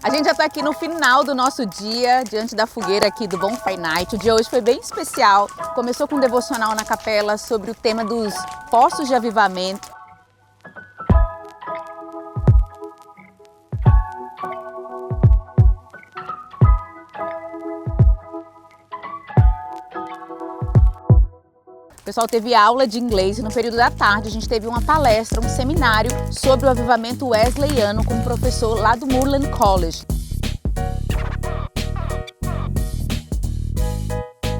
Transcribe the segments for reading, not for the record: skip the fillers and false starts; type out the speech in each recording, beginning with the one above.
A gente já está aqui no final do nosso dia, diante da fogueira aqui do Bonfire Night. O dia hoje foi bem especial. Começou com um devocional na capela sobre o tema dos poços de avivamento. O pessoal teve aula de inglês e no período da tarde a gente teve uma palestra, um seminário sobre o avivamento wesleyano com um professor lá do Moorland College.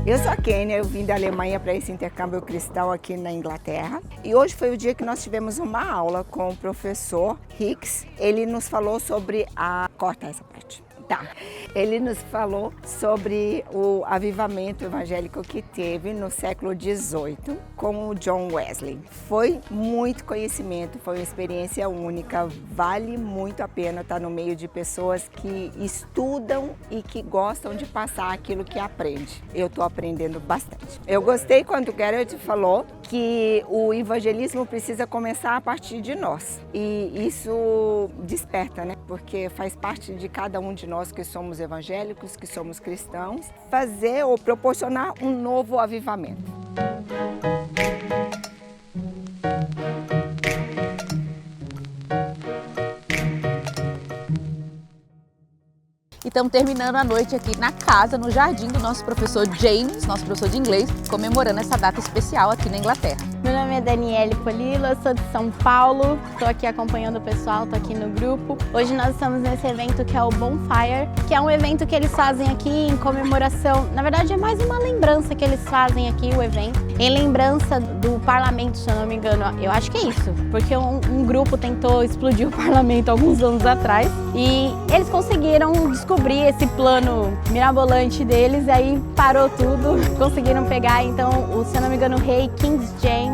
Eu sou a Kênia, eu vim da Alemanha para esse intercâmbio cristão aqui na Inglaterra. E hoje foi o dia que nós tivemos uma aula com o professor Hicks. Ele nos falou sobre Corta essa parte. Tá. Ele nos falou sobre o avivamento evangélico que teve no século XVIII com o John Wesley. Foi muito conhecimento, foi uma experiência única, vale muito a pena estar no meio de pessoas que estudam e que gostam de passar aquilo que aprende. Eu estou aprendendo bastante. Eu gostei quando o Garrett falou que o evangelismo precisa começar a partir de nós. E isso desperta, né? Porque faz parte de cada um de nós que somos evangélicos, que somos cristãos, fazer ou proporcionar um novo avivamento. E estamos terminando a noite aqui na casa, no jardim do nosso professor James, nosso professor de inglês, comemorando essa data especial aqui na Inglaterra. Meu nome é Daniele Polilo, eu sou de São Paulo, estou aqui acompanhando o pessoal, estou aqui no grupo. Hoje nós estamos nesse evento que é o Bonfire, que é um evento que eles fazem aqui em comemoração, na verdade é mais uma lembrança que eles fazem aqui, o evento, em lembrança do parlamento, se eu não me engano, eu acho que é isso, porque um grupo tentou explodir o parlamento alguns anos atrás e eles conseguiram descobrir esse plano mirabolante deles, e aí parou tudo, conseguiram pegar então, se eu não me engano, o rei King James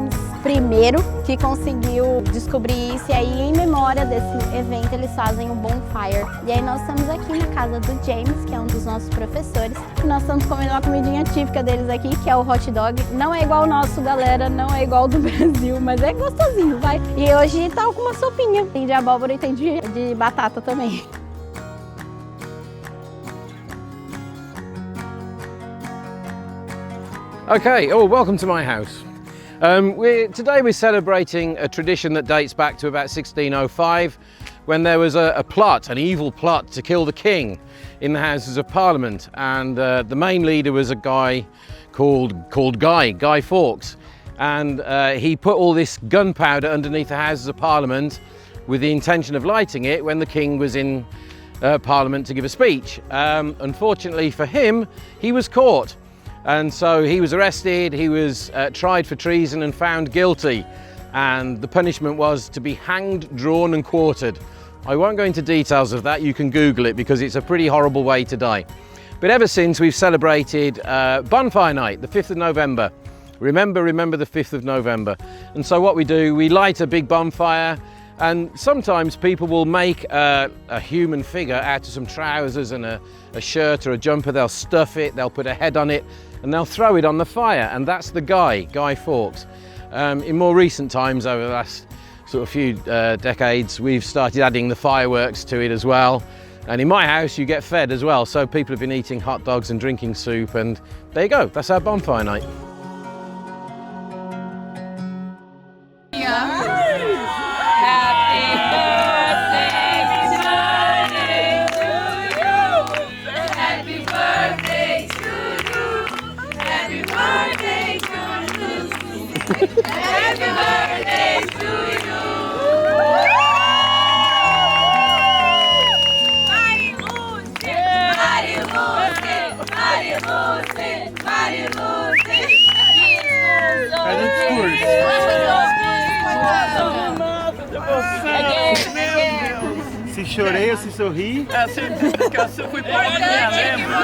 I, que conseguiu descobrir isso, e aí em memória desse evento eles fazem o Bonfire. E aí nós estamos aqui na casa do James, que é um dos nossos professores, e nós estamos comendo uma comidinha típica deles aqui, que é o hot dog. Não é igual o nosso, galera, não é igual do Brasil, mas é gostosinho, vai. E hoje tá com uma sopinha, tem de abóbora e tem de batata também. Okay, welcome to my house. Today we're celebrating a tradition that dates back to about 1605, when there was a plot, an evil plot to kill the king in the Houses of Parliament, and the main leader was a guy called Guy Fawkes, and he put all this gunpowder underneath the Houses of Parliament with the intention of lighting it when the king was in Parliament to give a speech. Unfortunately for him, he was caught. And so he was arrested, he was tried for treason and found guilty, and the punishment was to be hanged, drawn and quartered. I won't go into details of that, you can Google it because it's a pretty horrible way to die. But ever since we've celebrated Bonfire Night, the 5th of November. Remember the 5th of November. And so what we do, we light a big bonfire, and sometimes people will make a human figure out of some trousers and a shirt or a jumper. They'll stuff it, they'll put a head on it, and they'll throw it on the fire, and that's the Guy Fawkes. In more recent times, over the last sort of few decades, we've started adding the fireworks to it as well. And in my house, you get fed as well, so people have been eating hot dogs and drinking soup, and there you go, that's our bonfire night. Happy birthday to you! Se chorei ou se sorri? Eu fui por aqui, lembra?